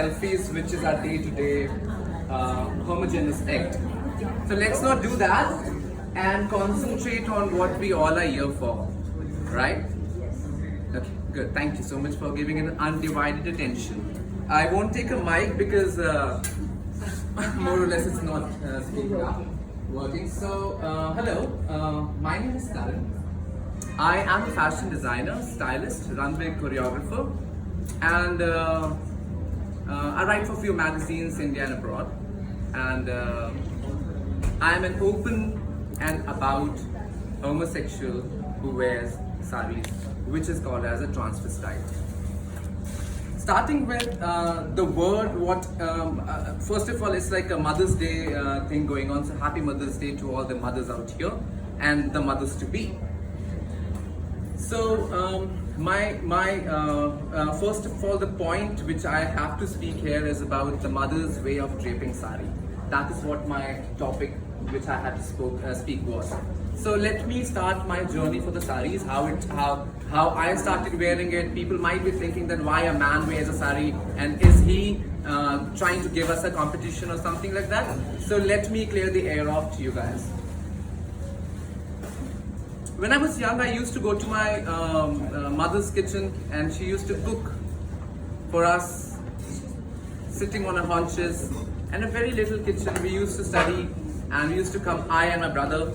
selfies, which is our day-to-day homogeneous act. So let's not do that and concentrate on what we all are here for, right? Okay, good. Thank you so much for giving it undivided attention. I won't take a mic because more or less it's not speaking up, working. So, hello, my name is Karan. I am a fashion designer, stylist, runway choreographer, and I write for a few magazines, India and abroad. And I am an open and about homosexual who wears sarees, which is called as a transvestite. Starting with the word, first of all, it's like a Mother's Day thing going on. So happy Mother's Day to all the mothers out here and the mothers to be. So first of all, the point which I have to speak here is about the mother's way of draping sari. That is what my topic which I had to speak was. So let me start my journey for the saris, how I started wearing it. People might be thinking that why a man wears a sari and is he trying to give us a competition or something like that. So let me clear the air off to you guys. When I was young, I used to go to my mother's kitchen and she used to cook for us, sitting on her haunches. And a very little kitchen. We used to study and we used to come, I and my brother,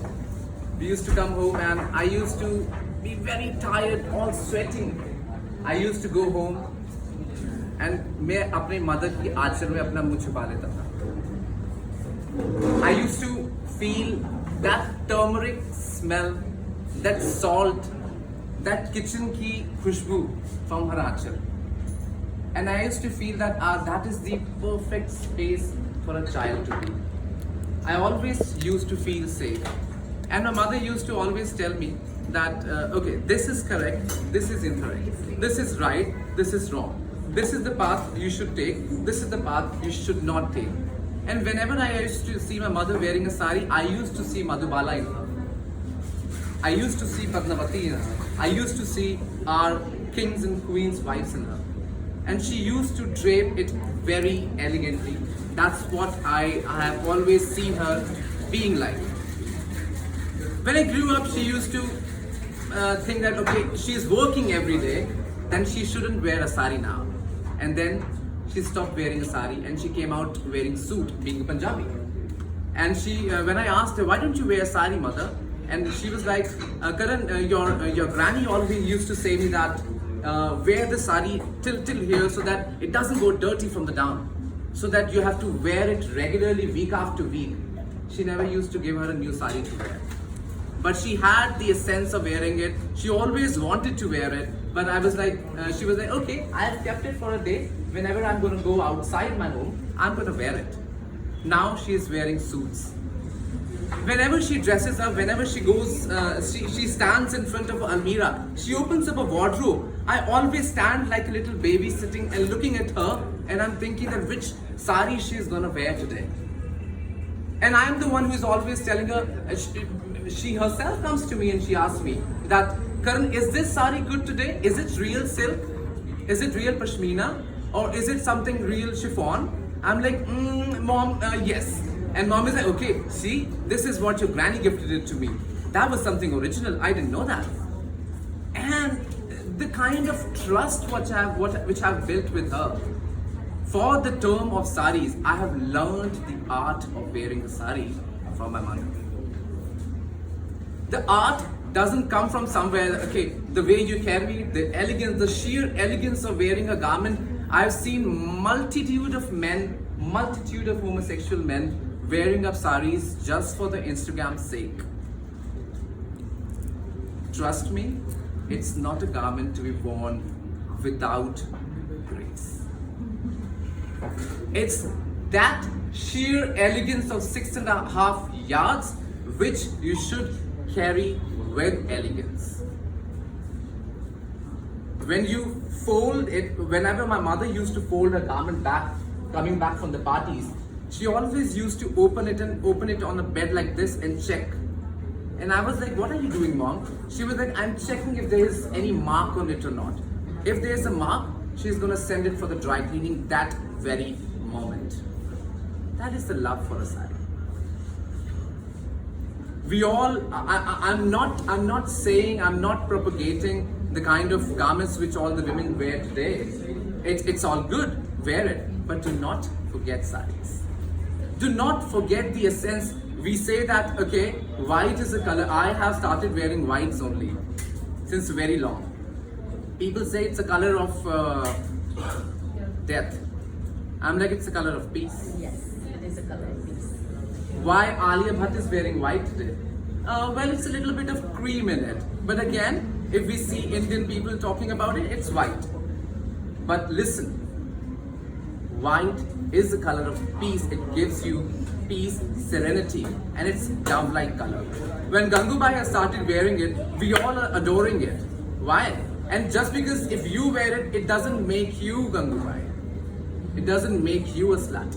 we used to come home and I used to be very tired, all sweating. I used to go home and मैं अपनी mother की आंचल में अपना मुंह छुपा लेता था. I used to feel that turmeric smell, that salt, that kitchen ki khushbu from her aachal. And I used to feel that that is the perfect space for a child to be. I always used to feel safe. And my mother used to always tell me that, okay, this is correct, this is incorrect, this is right, this is wrong. This is the path you should take, this is the path you should not take. And whenever I used to see my mother wearing a sari, I used to see Madhubala in her. I used to see Padmavati in her. I used to see our kings and queens' wives in her. And she used to drape it very elegantly. That's what I have always seen her being like. When I grew up, she used to think that, okay, she's working every day, then she shouldn't wear a sari now. And then she stopped wearing a sari and she came out wearing suit, being a Punjabi. And she, when I asked her, why don't you wear a sari, mother? And she was like, Karan, your granny always used to say me that wear the sari till here so that it doesn't go dirty from the down. So that you have to wear it regularly week after week. She never used to give her a new sari to wear. But she had the essence of wearing it. She always wanted to wear it. But I was like, she was like, okay, I have kept it for a day. Whenever I'm going to go outside my home, I'm going to wear it. Now she is wearing suits. Whenever she dresses up, whenever she goes, she stands in front of Almira. She opens up a wardrobe. I always stand like a little baby sitting and looking at her, and I'm thinking that which sari she is gonna wear today. And I'm the one who is always telling her. She herself comes to me and she asks me that, Karan, is this sari good today? Is it real silk? Is it real pashmina? Or is it something real chiffon? I'm like, mom, yes. And mom is like, okay, see, this is what your granny gifted it to me. That was something original. I didn't know that. And the kind of trust which I've built with her. For the term of saris, I have learned the art of wearing a sari from my mother. The art doesn't come from somewhere, okay, the way you carry it, the elegance, the sheer elegance of wearing a garment. I've seen multitude of homosexual men wearing up saris just for the Instagram's sake. Trust me, it's not a garment to be worn without grace. It's that sheer elegance of 6.5 yards which you should carry with elegance. When you fold it, whenever my mother used to fold her garment back, coming back from the parties, she always used to open it on a bed like this and check. And I was like, what are you doing, mom? She was like, I'm checking if there is any mark on it or not. If there is a mark, she's gonna send it for the dry cleaning that very moment. That is the love for a saree. We all, I'm not saying, I'm not propagating the kind of garments which all the women wear today. It's all good, wear it, but do not forget sarees. Do not forget the essence. We say that, okay, white is a color. I have started wearing whites only since very long. People say it's a color of death. I'm like, it's a color of peace. Yes, it is a color of peace. Why Alia Bhatt is wearing white today? Well, it's a little bit of cream in it. But again, if we see Indian people talking about it, it's white. But listen, white is the color of peace. It gives you peace, serenity, and it's dove-like color. When Gangubai has started wearing it, we all are adoring it. Why? And just because if you wear it, it doesn't make you Gangubai. It doesn't make you a slut.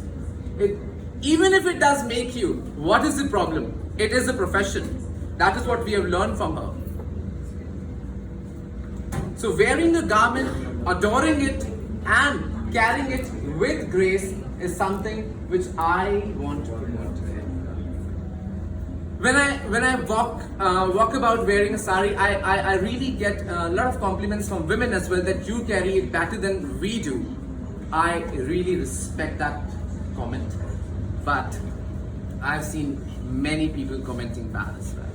Even if it does make you, what is the problem? It is a profession. That is what we have learned from her. So wearing a garment, adoring it, and carrying it with grace is something which I want to promote today. When I walk about wearing a sari, I really get a lot of compliments from women as well that you carry it better than we do. I really respect that comment, but I've seen many people commenting bad as well.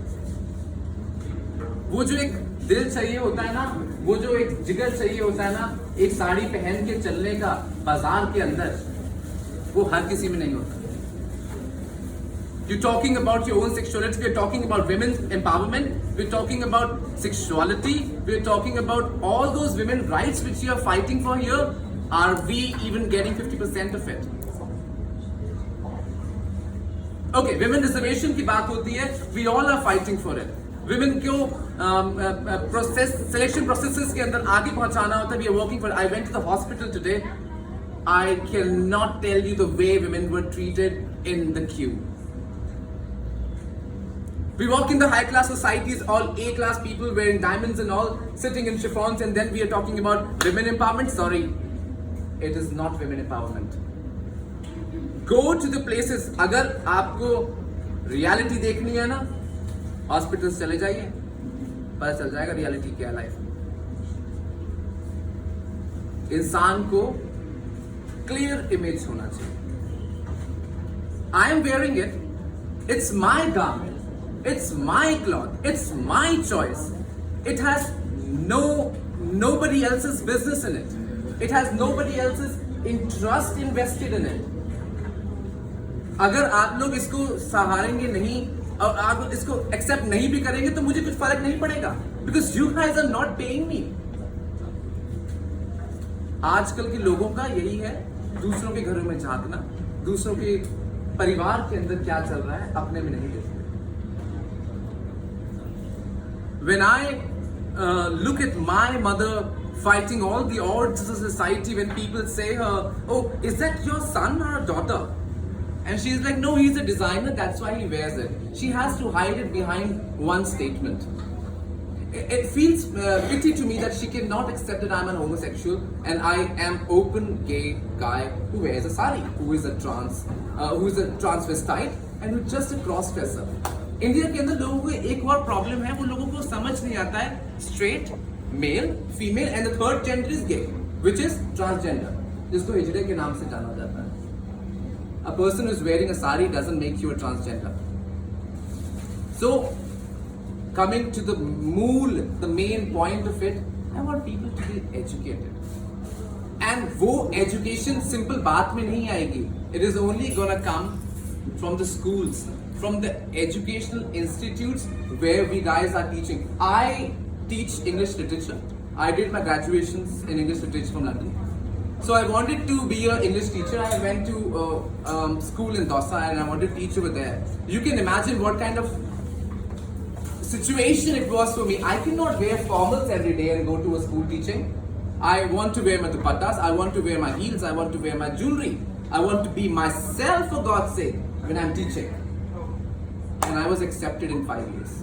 वो जो एक दिल चाहिए होता है ना, वो जो एक जिगर चाहिए होता है ना, एक साड़ी पहन के चलने का बाजार के अंदर, वो हर किसी में नहीं होता. You're talking about your own sexuality, we're talking about women's empowerment, we're talking about sexuality, we're talking about all those women's rights which you are fighting for here. Are we even getting 50% of it? Okay, women reservation की बात होती है, we all are fighting for it. Women को selection processes के अंदर आगे पहुंचाना होता है, we are working for it. I went to the hospital today. I cannot tell you the way women were treated in the queue. We walk in the high class societies, all A class people wearing diamonds and all, sitting in chiffons, and then we are talking about women empowerment. Sorry, it is not women empowerment. Go to the places. अगर आपको reality देखनी है ना, hospitals चले जाइए, पता चल जाएगा reality क्या है life. इंसान को clear image होना चाहिए. I am wearing it. It's my garment. It's my cloth. It's my choice. It has nobody else's business in it. It has nobody else's interest invested in it. अगर आप लोग इसको सहारेंगे नहीं और आप इसको एक्सेप्ट नहीं भी करेंगे तो मुझे कुछ फर्क नहीं पड़ेगा, because you guys are not paying me. आजकल के लोगों का यही है, दूसरों के घरों में झांकना, दूसरों के परिवार के अंदर क्या चल रहा है अपने में नहीं देखते. When I look at my mother fighting all the odds of society, when people say her, oh, is that your son or a daughter? And she's like, no, he's a designer, that's why he wears it. She has to hide it behind one statement. It feels pity to me that she cannot accept that I'm an homosexual and I am open gay guy who wears a sari, who is a transvestite and who's just a cross-dresser. India के अंदर लोगों को एक और problem है, वो लोगों को समझ नहीं आता है straight, male, female and the third gender is gay, which is transgender, जिसको हिजड़े के नाम से जाना जाता है. A person who's wearing a sari doesn't make you a transgender. So, coming to the main point of it, I want people to be educated. And वो education simple बात में नहीं आएगी. It is only gonna come from the schools, from the educational institutes where we guys are teaching. I teach English literature. I did my graduations in English literature from London. So I wanted to be an English teacher. I went to school in Dosa and I wanted to teach over there. You can imagine what kind of situation it was for me. I cannot wear formals every day and go to a school teaching. I want to wear my dupattas. I want to wear my heels. I want to wear my jewelry. I want to be myself, for God's sake, when I'm teaching. And I was accepted in 5 years.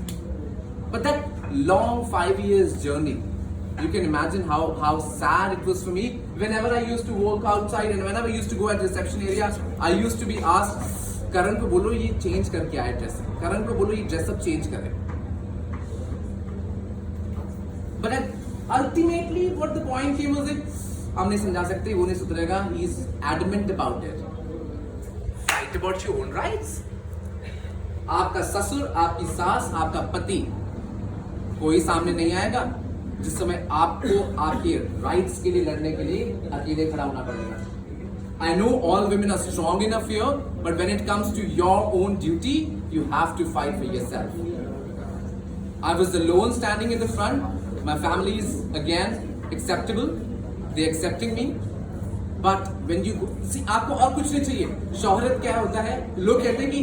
But that long 5 years journey You can imagine how sad it was for me whenever I used to walk outside and whenever I used to go at reception area, I used to be asked, करण को बोलो ये change करके आए dress, करण को बोलो ये dress up change करे. But ultimately, what the point came was it, हम नहीं समझा सकते, वो नहीं सुधरेगा. He is adamant about it. Fight about your own rights. आपका ससुर, आपकी सास, आपका पति, कोई सामने नहीं आएगा जिस समय आपको आपके राइट्स के लिए लड़ने के लिए अकेले खड़ा होना पड़ेगा. I know all women are strong enough here, but when it comes to your own duty, you have to fight for yourself. I was alone standing in the front. My family is again acceptable. They're accepting me. But when you see, आपको और कुछ नहीं चाहिए. शोहरत क्या होता है? लोग कहते हैं कि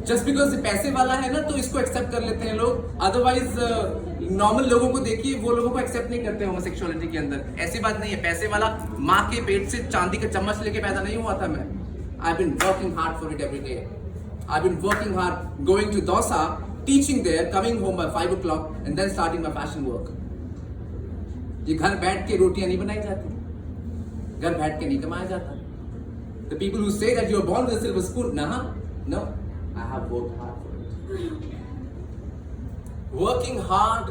जस्ट बिकॉज पैसे वाला है ना तो इसको एक्सेप्ट कर लेते हैं लोग. अदरवाइज नॉर्मल लोगों को देखिए, वो लोगों को एक्सेप्ट नहीं करते होमोसेक्सुअलिटी के अंदर. ऐसी बात नहीं है. पैसे वाला माँ के पेट से चांदी का चम्मच लेके पैदा नहीं हुआ था मैं. I been working hard for it every day. I been working hard, going to Dausa, teaching there, coming home by 5 o'clock and then starting my fashion work. ये घर बैठ के रोटियां नहीं बनाई जाती, घर बैठ के नहीं कमाया जाता. The people who say that you are born with a silver spoon, no, I have worked hard for it. Working hard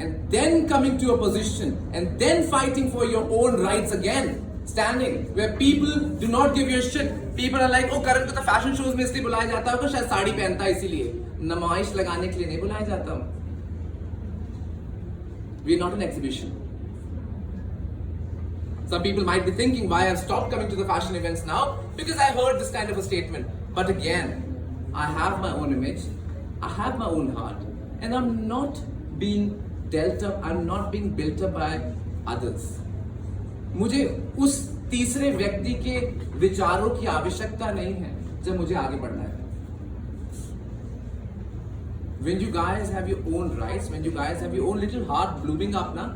and then coming to a position and then fighting for your own rights again. Standing where people do not give you a shit. People are like, oh Karan को तो fashion shows में इसलिए बुलाया जाता होगा, शायद साड़ी पहनता है इसीलिए. नमाइश लगाने के लिए नहीं बुलाया जाता. We are not an exhibition. Some people might be thinking why I've stopped coming to the fashion events now, because I heard this kind of a statement. But again, I have my own image, I have my own heart, and I'm not being dealt up, I'm not being built up by others. मुझे उस तीसरे व्यक्ति के विचारों की आवश्यकता नहीं है जब मुझे आगे बढ़ना है. When you guys have your own rights, when you guys have your own little heart blooming up ना,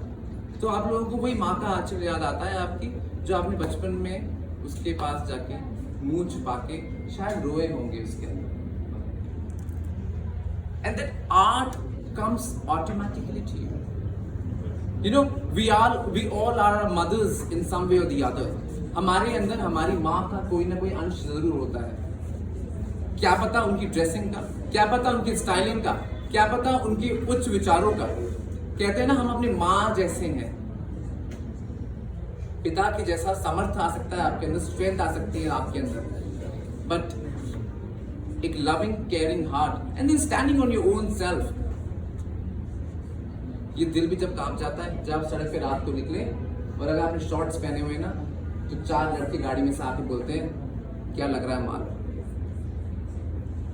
तो आप लोगों को वही माँ का आंचल याद आता है आपकी, जो आपने बचपन में उसके पास जाके मुंह छुपा के शायद रोए होंगे उसके अंदर. And that art comes automatically to you. You know, we all are our mothers in some way or the other. हमारे अंदर हमारी माँ का कोई ना कोई अंश जरूर होता है. क्या पता उनकी ड्रेसिंग का, क्या पता उनकी स्टाइलिंग का, क्या पता उनके उच्च विचारों का. कहते हैं ना हम अपनी माँ जैसे हैं. पिता के जैसा समर्थ आ सकता है आपके अंदर, स्ट्रेंथ आ सकती है आपके अंदर, बट एक loving caring heart and then standing on your own self. ये दिल भी जब कांप जाता है जब सड़क पे रात को निकले और अगर आपने शॉर्ट्स पहने हुए ना तो 4 लड़के गाड़ी में से आके बोलते हैं क्या लग रहा है माल.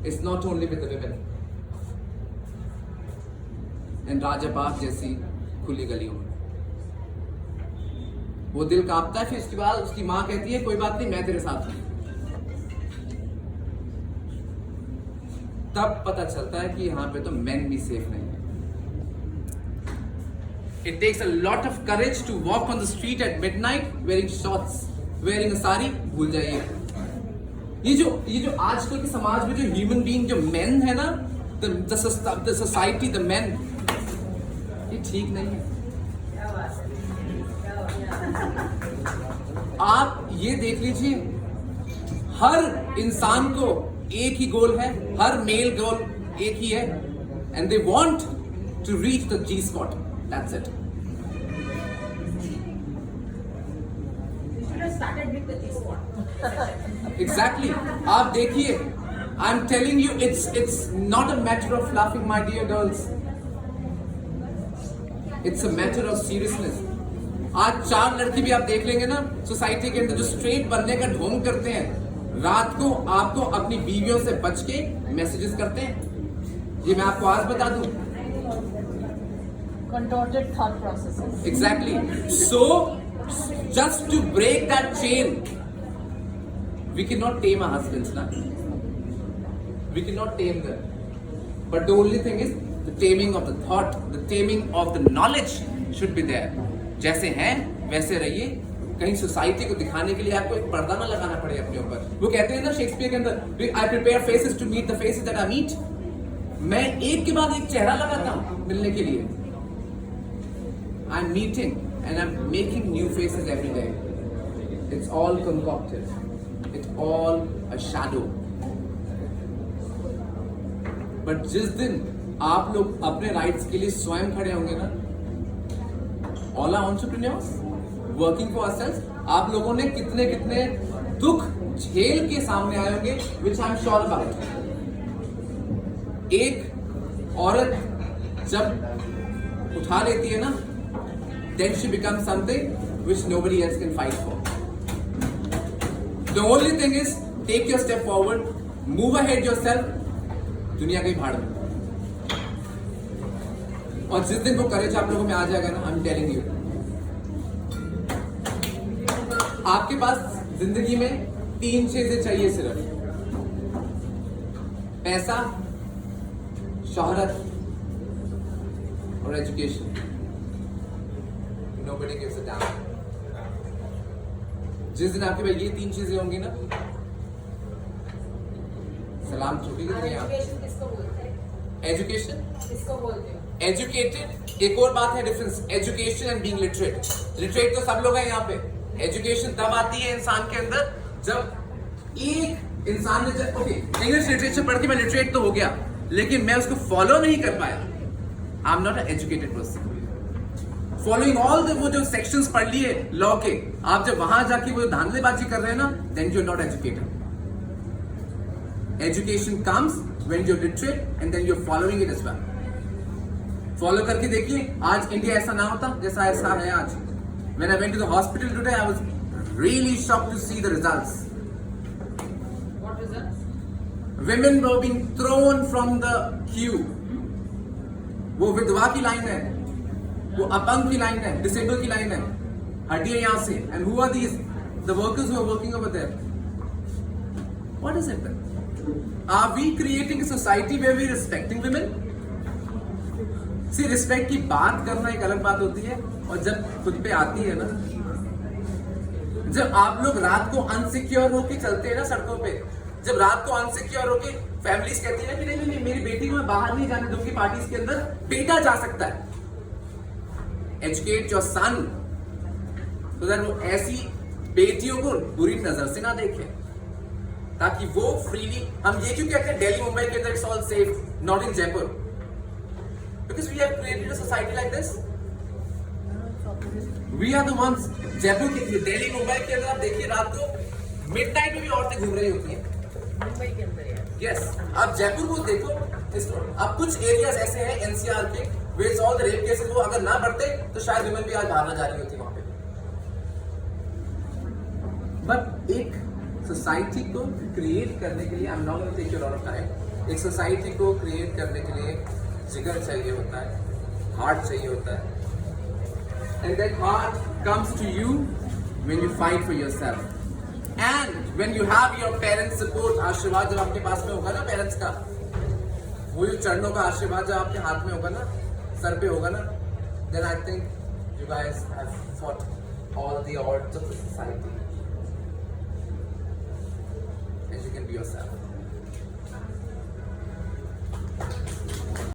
It's not only with the women. And Rajabagh जैसी खुली गलियों में वो दिल कांपता है. फिर उसके बाद उसकी माँ कहती है कोई बात नहीं मैं तेरे साथ हूं. तब पता चलता है कि यहाँ पे तो मेन भी सेफ नहीं है. It takes a lot of courage to walk on the street at midnight wearing shorts, wearing a saree. भूल जाइए. ये जो आजकल के समाज में जो ह्यूमन बीइंग जो मेन है ना, the society, the men, ये ठीक नहीं है. आप ये देख लीजिए, हर इंसान को एक ही गोल है, हर मेल गोल एक ही है, and they want to reach the G spot. That's it. You should have started with the G spot. Exactly. आप देखिए, I'm telling you, it's not a matter of laughing, my dear girls. It's a matter of seriousness. आज 4 लड़की भी आप देख लेंगे ना society के अंदर जो स्ट्रेट बनने का ढोंग करते हैं, रात को आपको अपनी बीवियों से बच के मैसेजेस करते हैं. ये मैं आपको आज बता दूं. Contorted thought processes. Exactly. So, just to break that chain, we cannot tame our husbands, na? We cannot tame them. But the only thing is, the taming of the thought, the taming of the knowledge should be there. जैसे हैं वैसे रहिए. कहीं society को दिखाने के लिए आपको एक पर्दा ना लगाना पड़े अपने ऊपर. वो कहते हैं ना शेक्सपियर के अंदर, I prepare faces to meet the faces that I meet. मैं एक के बाद एक चेहरा लगाता हूँ मिलने के लिए. I'm meeting and I'm making new faces every day. It's all concocted. It's all a shadow. But जिस दिन आप लोग अपने राइट्स के लिए स्वयं खड़े होंगे ना, all our entrepreneurs working for ourselves, आप लोगों ने कितने कितने दुख झेल के सामने आए होंगे, which I'm sure about. एक औरत जब उठा लेती है ना, then she becomes something which nobody else can fight for. The only thing is take your step forward, move ahead yourself. दुनिया कहीं भाड़ में. और जिस दिन वो करेज आप लोगों में आ जाएगा ना, I'm telling you, आपके पास जिंदगी में 3 चीजें चाहिए सिर्फ: पैसा, शोहरत और education. Nobody gives a damn. जिस दिन आपके पास ये 3 चीजें होंगी ना, सलाम ठोकेगी दुनिया. एजुकेशन किसको बोलते हैं? एजुकेशन किसको बोलते हैं? एजुकेटेड. एक और बात है difference, education and being literate. Literate तो सब लोग हैं यहाँ पे. एजुकेशन तब आती है इंसान के अंदर जब एक इंसान ने जब इंग्लिश लिटरेचर पढ़ के मैं लिटरेट तो हो गया, लेकिन मैं उसको फॉलो नहीं कर पाया. आई am not an educated person. Following all the वो जो सेक्शंस पढ़ लिए लॉ के, आप जब वहां जाके वो धांधलेबाजी कर रहे हैं ना, then you are not educated. Education comes when you are literate and then you are following it as well. Follow करके देखिए, आज इंडिया ऐसा ना होता जैसा ऐसा है आज. When I went to the hospital today, I was really shocked to see the results. What results? Women were being thrown from the queue. वो विधवा की लाइन है, वो अपंग की लाइन है, डिसेबल की लाइन है, हड्डियां यहां से. And who are these? The workers who are working over there. What is it then? Are we creating a society where we are respecting women? See, respect की बात करना एक अलग बात होती है, और जब खुद पे आती है ना, जब आप लोग रात को अनसिक्योर होके चलते हैं ना सड़कों पे, जब रात को अनसिक्योर होके फैमिलीज कहती है कि नहीं नहीं मेरी बेटी को मैं बाहर नहीं जाने दूंगी पार्टीज के अंदर, बेटा जा सकता है. एजुकेट योर सन तो दैट वो ऐसी बेटियों को बुरी नजर से ना देखे, ताकि वो फ्रीली. हम ये क्यों कहते हैं दिल्ली मुंबई के अंदर it's all safe, not in Jaipur? Because we have created a society like this. We are the ones. Jaipur के दिल्ली मुंबई के अंदर आप देखिए रात को मिडनाइट में भी औरतें घूम रही होती हैं. मुंबई के अंदर है. Yes. आप जयपुर को देखो. अब कुछ एरियाज ऐसे हैं एनसीआर के where all the rape cases, वो अगर ना बढ़ते तो शायद विमेन भी आज बाहर ना जा रही होती वहां पे. बट एक सोसाइटी को क्रिएट करने के लिए, I am not going to take your lot of time. एक सोसाइटी को क्रिएट करने के लिए जिगर चाहिए होता है, हार्ट चाहिए होता है. And that heart comes to you when you fight for yourself. And when you have your parents' support, आशीर्वाद जब आपके पास में होगा ना पेरेंट्स का, वो जो चरणों का आशीर्वाद जब आपके हाथ में होगा ना, सर पे होगा ना, then I think you guys have fought all the odds of the society. And you can be yourself.